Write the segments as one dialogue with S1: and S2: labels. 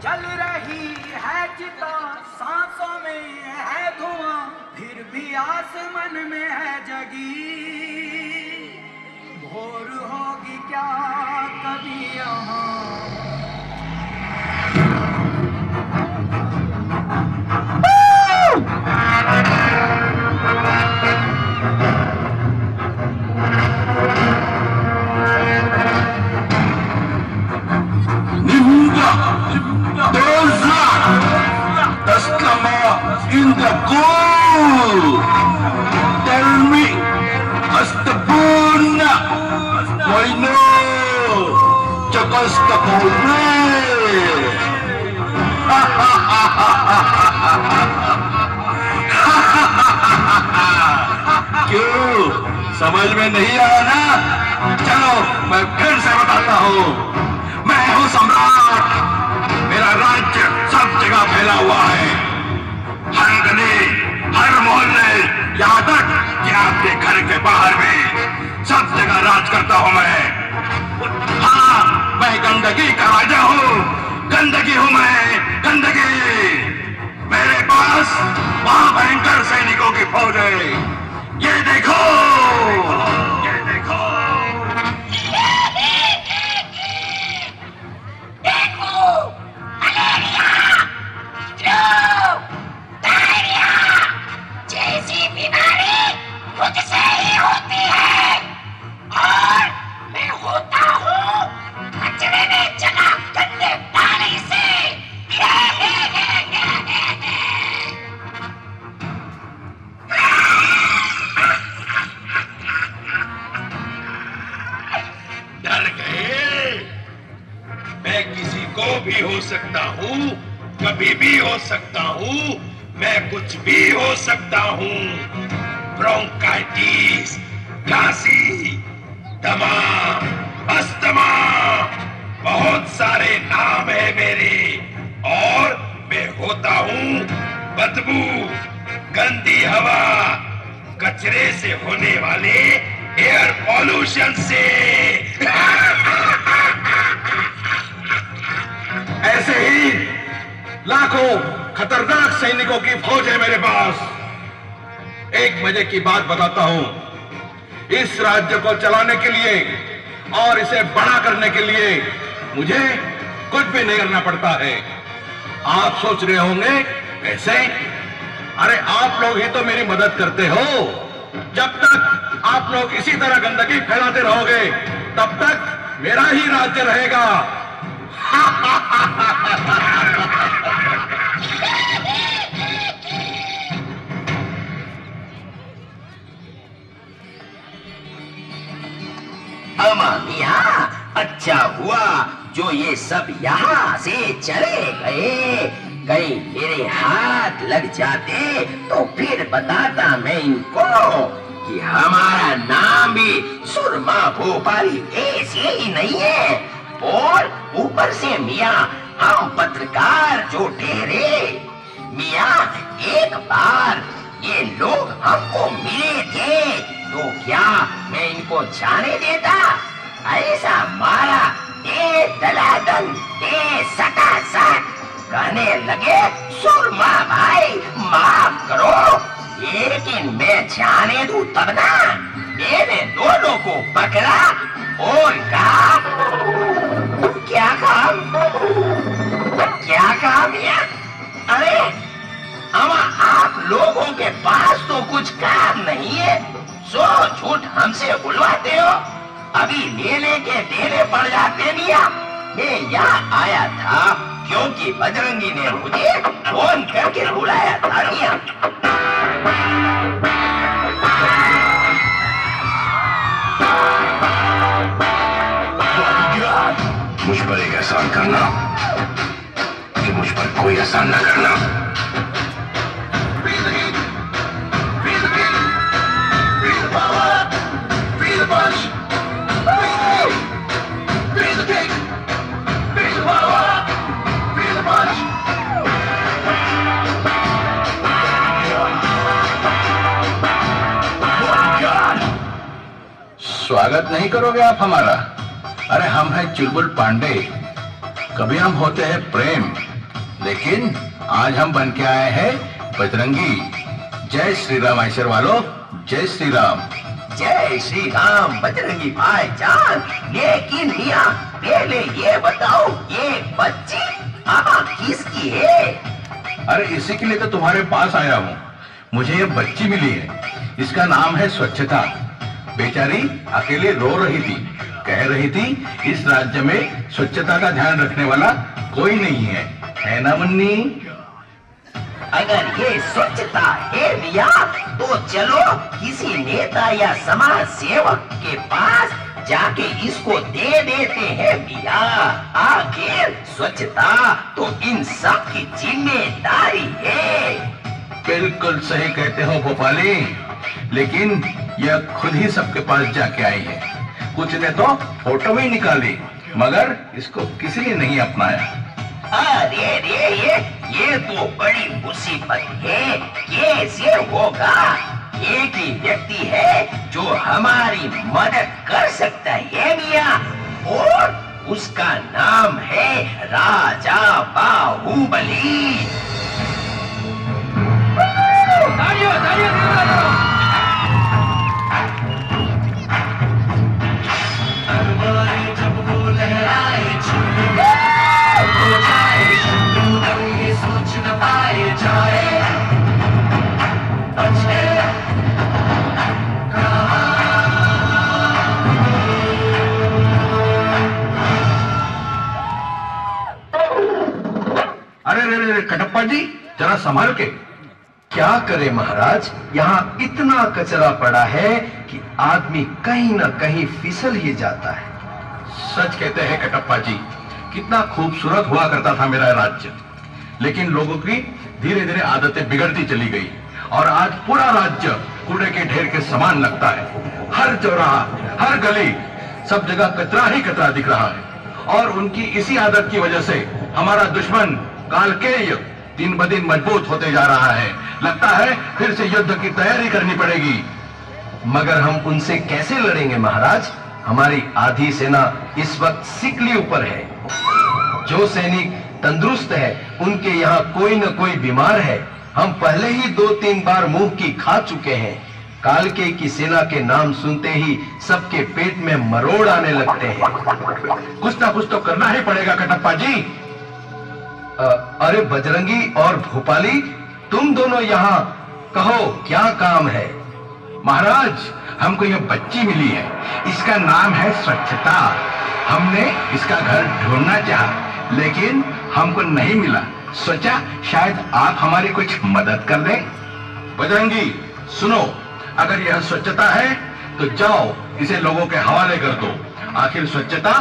S1: जल रही है चिता, सांसों में है धुआं, फिर भी आसमान में है जगी। भोर होगी क्या कभी यहाँ।
S2: In the goal, tell me, Astabuna, why no? Chakastapone. क्यों समझ में नहीं आया ना? चलो मैं फिर से बताता हूँ। मैं हूँ सम्राट, मेरा राज्य सब जगह फैला हुआ है, हर गली, हर मोहल्ले, यहाँ तक कि आपके घर के बाहर भी सब जगह राज करता हूँ मैं। हाँ, मैं गंदगी का राजा हूँ, गंदगी हूँ मैं, गंदगी। मेरे पास महाभयंकर सैनिकों की फौज है। ये देखो, ये देखो।
S3: जैसी बीमारी मुझसे ही होती है और मैं होता हूँ कचरे में जमा गंदे पानी से।
S2: डर गए? मैं किसी को भी हो सकता हूँ, कभी भी हो सकता हूँ, मैं कुछ भी हो सकता हूँ। ब्रोंकाइटिस, खांसी, दमा, अस्थमा, बहुत सारे नाम है मेरे। और मैं होता हूँ बदबू, गंदी हवा, कचरे से होने वाले एयर पॉल्यूशन से। ऐसे ही लाखों खतरनाक सैनिकों की फौज है मेरे पास। एक मजे की बात बताता हूं, इस राज्य को चलाने के लिए और इसे बड़ा करने के लिए मुझे कुछ भी नहीं करना पड़ता है। आप सोच रहे होंगे कैसे? अरे आप लोग ही तो मेरी मदद करते हो। जब तक आप लोग इसी तरह गंदगी फैलाते रहोगे तब तक मेरा ही राज्य रहेगा।
S3: मिया, अच्छा हुआ जो ये सब यहाँ से चले गए। कहीं मेरे हाथ लग जाते तो फिर बताता मैं इनको कि हमारा नाम भी सुरमा भोपाली ऐसे ही नहीं है। और ऊपर से मियाँ हम पत्रकार जो ठहरे, मियाँ एक बार ये लोग हमको मिले थे तो क्या मैं इनको जाने देता? ऐसा मारा, ए दलादल, ए सटासट, कहने लगे सुरमा भाई माफ करो, लेकिन मैं जाने दूं तब ना। मैंने दोनों को पकड़ा और कहा, क्या काम, क्या काम है? अरे आप लोगों के पास तो कुछ काम नहीं है, सो झूठ हमसे बुलवाते हो। अभी लेने के देने पड़ जाते मिया। मैं यहाँ आया था क्योंकि बजरंगी ने मुझे फोन करके बुलाया था मिया।
S2: मुझ पर एक एहसान करना कि मुझ पर कोई एहसान न करना। स्वागत नहीं करोगे आप हमारा? अरे हम हैं चुलबुल पांडे। कभी हम होते हैं प्रेम, लेकिन आज हम बन के आए हैं बजरंगी। जय श्री राम ऐश्वर वालों, जय श्री राम।
S3: जय श्री राम बजरंगी भाईजान। लेकिन मियाँ पहले ये बताओ, ये बच्ची किसकी है?
S2: अरे इसी के लिए तो तुम्हारे पास आया हूँ। मुझे ये बच्ची मिली है, इसका नाम है स्वच्छता। बेचारी अकेले रो रही थी, कह रही थी इस राज्य में स्वच्छता का ध्यान रखने वाला कोई नहीं है ना मुन्नी?
S3: अगर ये स्वच्छता है मिया, तो चलो किसी नेता या समाज सेवक के पास जाके इसको दे देते हैं मिया। आखिर स्वच्छता तो इन सब की जिम्मेदारी है।
S2: बिल्कुल सही कहते हो भोपाली, लेकिन यह खुद ही सबके पास जाके आई है। कुछ ने तो फोटो भी निकाली, मगर इसको किसी ने नहीं अपनाया।
S3: अरे रे ये तो बड़ी मुसीबत है। कैसे होगा? एक ही व्यक्ति है जो हमारी मदद कर सकता है मिया, और उसका नाम है राजा बाहुबली।
S2: अरे कटप्पा जी, जरा संभाल के।
S4: क्या करे महाराज, यहाँ इतना कचरा पड़ा है कि आदमी कहीं न कहीं फिसल ही जाता है।
S2: सच कहते हैं कटप्पा जी, कितना खूबसूरत हुआ करता था मेरा राज्य, लेकिन लोगों की धीरे धीरे आदतें बिगड़ती चली गई और आज पूरा राज्य कूड़े के ढेर के समान लगता है। हर चौराहा, हर गली, सब जगह कचरा ही कचरा दिख रहा है। और उनकी इसी आदत की वजह से हमारा दुश्मन कालकेय दिन ब दिन मजबूत होते जा रहा है। लगता है फिर से युद्ध की तैयारी करनी पड़ेगी।
S4: मगर हम उनसे कैसे लड़ेंगे महाराज? हमारी आधी सेना इस वक्त सिकली ऊपर है। जो सैनिक तंदुरुस्त है, उनके यहाँ कोई न कोई बीमार है। हम पहले ही 2-3 बार मुंह की खा चुके हैं। कालके की सेना के नाम सुनते ही सबके पेट में मरोड़ आने लगते हैं।
S2: कुछ ना कुछ तो करना ही पड़ेगा कटप्पा जी।
S4: अरे बजरंगी और भोपाली, तुम दोनों यहाँ, कहो क्या काम है?
S2: महाराज, हमको यह बच्ची मिली है, इसका नाम है स्वच्छता। हमने इसका घर ढूंढना चाहा, लेकिन हमको नहीं मिला। सोचा शायद आप हमारी कुछ मदद कर दें। बजरंगी सुनो, अगर यह स्वच्छता है तो जाओ इसे लोगों के हवाले कर दो। आखिर स्वच्छता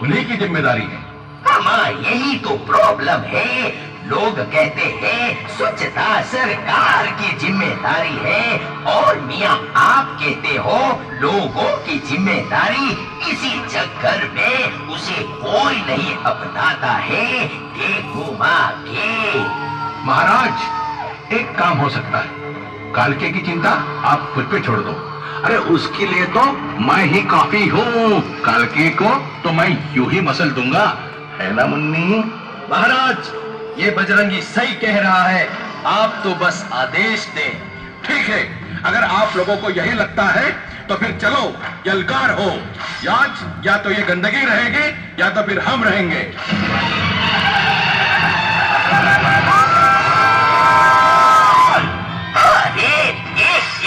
S2: उन्हीं की जिम्मेदारी है।
S3: हाँ, यही तो प्रॉब्लम है। लोग कहते हैं स्वच्छता सरकार की जिम्मेदारी है, और मियाँ आप कहते हो लोगों की जिम्मेदारी। इसी चक्कर में उसे कोई नहीं अपनाता है। देखो माँ के
S2: महाराज, एक काम हो सकता है। कालके की चिंता आप खुद पे छोड़ दो। अरे उसके लिए तो मैं ही काफी हूँ। कालके को तो मैं यूं ही मसल दूंगा, है ना मुन्नी?
S4: महाराज, ये बजरंगी सही कह रहा है। आप तो बस आदेश दें।
S2: ठीक है, अगर आप लोगों को यही लगता है तो फिर चलो यलगार हो। आज या तो ये गंदगी रहेगी या तो फिर हम रहेंगे।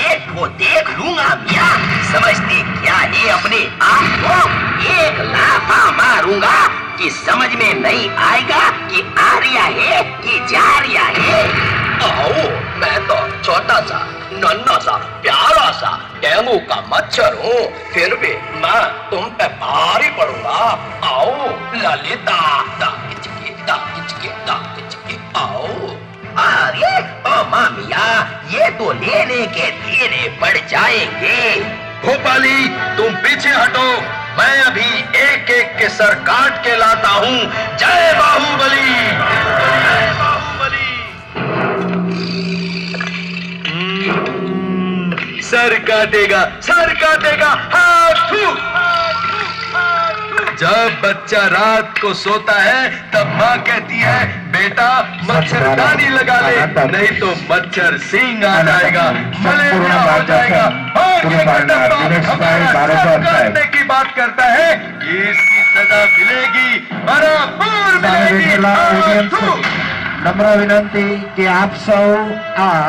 S3: एक को देख लूंगा मियाँ। समझते क्या है अपने आप को? एक लाफा मारूंगा कि समझ में नहीं आएगा कि आर्या है कि जारिया है।
S5: आओ, मैं तो छोटा सा, नन्हा सा, प्यारा सा डेंगू का मच्छर हूँ, फिर भी मैं तुम पे भारी पड़ूंगा। आओ ललिता, दाकिचकी दाकिचकी दाकिचकी, आओ।
S3: अरे ओ मामिया, ये तो लेने के धीरे पड़ जाएंगे।
S4: भोपाली, तुम पीछे हटो, मैं अभी एक एक के सर काट के लाता हूँ। जय बाहुबली, जय बाहुबली। सर काटेगा हाथू। जब बच्चा रात को सोता है तब माँ कहती है
S2: बेटा मच्छरदानी लगा ले, नहीं तो मच्छर सिंह आ जाएगा, मलेरिया हो जाएगा। और ये कटप्पा हमारा सब काटने की बात करता है, इसकी सजा मिलेगी, बराबर मिलेगी।
S6: नम्र विनंती कि आप सब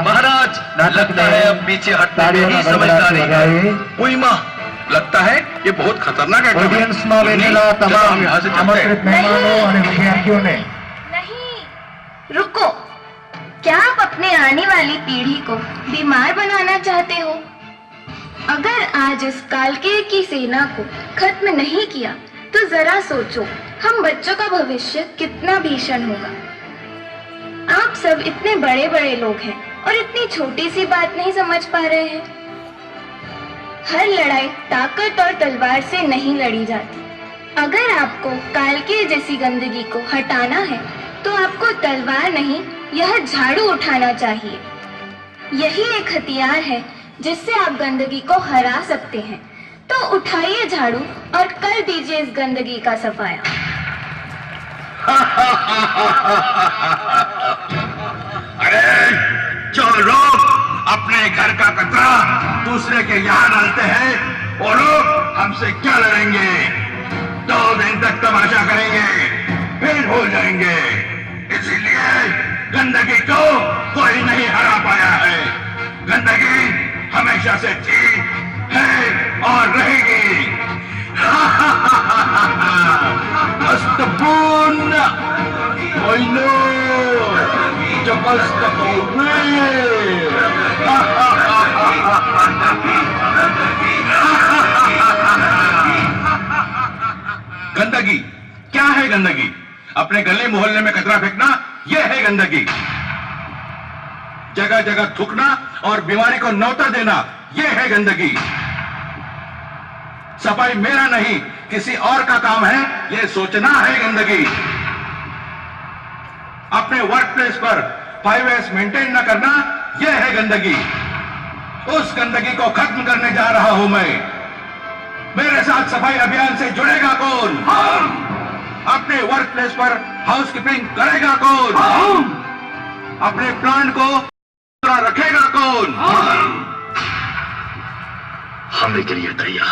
S2: महाराज, लगता है अब पीछे हटने में ही समझदारी है। कोई माँ, लगता है ये बहुत खतरनाक है।
S6: ઓડિયન્સમાં બેઠેલા તમામ આમંત્રિત મહેમાનો અને વિદ્યાર્થીઓને
S7: नहीं, रुको। क्या आप अपने आने वाली पीढ़ी को बीमार बनाना चाहते हो? अगर आज इस कालकेय की सेना को खत्म नहीं किया तो जरा सोचो हम बच्चों का भविष्य कितना भीषण होगा। आप सब इतने बड़े बड़े लोग हैं और इतनी छोटी सी बात नहीं समझ पा रहे हैं। हर लड़ाई ताकत और तलवार से नहीं लड़ी जाती। अगर आपको कालकेय जैसी गंदगी को हटाना है तो आपको तलवार नहीं, यह झाड़ू उठाना चाहिए। यही एक हथियार है जिससे आप गंदगी को हरा सकते हैं। तो उठाइए झाड़ू और कर दीजिए इस गंदगी का सफाया।
S2: अरे जो लोग अपने घर का कचरा दूसरे के यहाँ डालते हैं, वो लोग हमसे क्या लड़ेंगे? 2 दिन तक तमाशा करेंगे, फिर हो जाएंगे। इसीलिए गंदगी को कोई नहीं हरा पाया है। गंदगी हमेशा से थी, है और रहेगी। अस्तपूर्ण ओइनो गंदगी क्या है? गंदगी अपने गली मोहल्ले में कचरा फेंकना, यह है गंदगी। जगह जगह थूकना और बीमारी को न्योता देना, यह है गंदगी। सफाई मेरा नहीं किसी और का काम है, यह सोचना है गंदगी। अपने वर्क प्लेस पर 5S मेंटेन न करना, यह है गंदगी। उस गंदगी को खत्म करने जा रहा हूं मैं। मेरे साथ सफाई अभियान से जुड़ेगा कौन? अपने वर्क प्लेस पर हाउसकीपिंग करेगा कौन? अपने प्लांट को रखेगा कौन? हमने के लिए तैयार।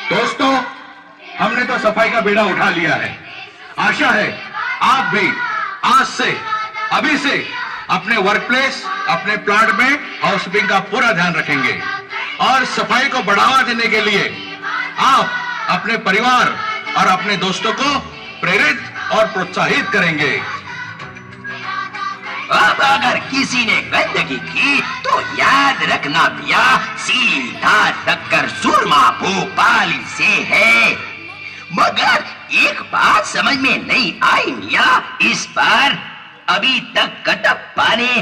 S2: दोस्तों, हमने तो सफाई का बेड़ा उठा लिया है। आशा है आप भी आज से, अभी से अपने वर्क प्लेस, अपने प्लांट में हाउसकीपिंग का पूरा ध्यान रखेंगे और सफाई को बढ़ावा देने के लिए आप अपने परिवार और अपने दोस्तों को प्रेरित और प्रोत्साहित करेंगे।
S3: अब अगर किसी ने गंदगी की तो याद रखना भैया, सीधा टक्कर सुरमा भोपाल से है। मगर एक बात समझ में नहीं आई मियां, इस बार अभी तक कटप्पा ने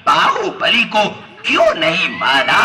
S3: बाहुबली को क्यों नहीं मारा?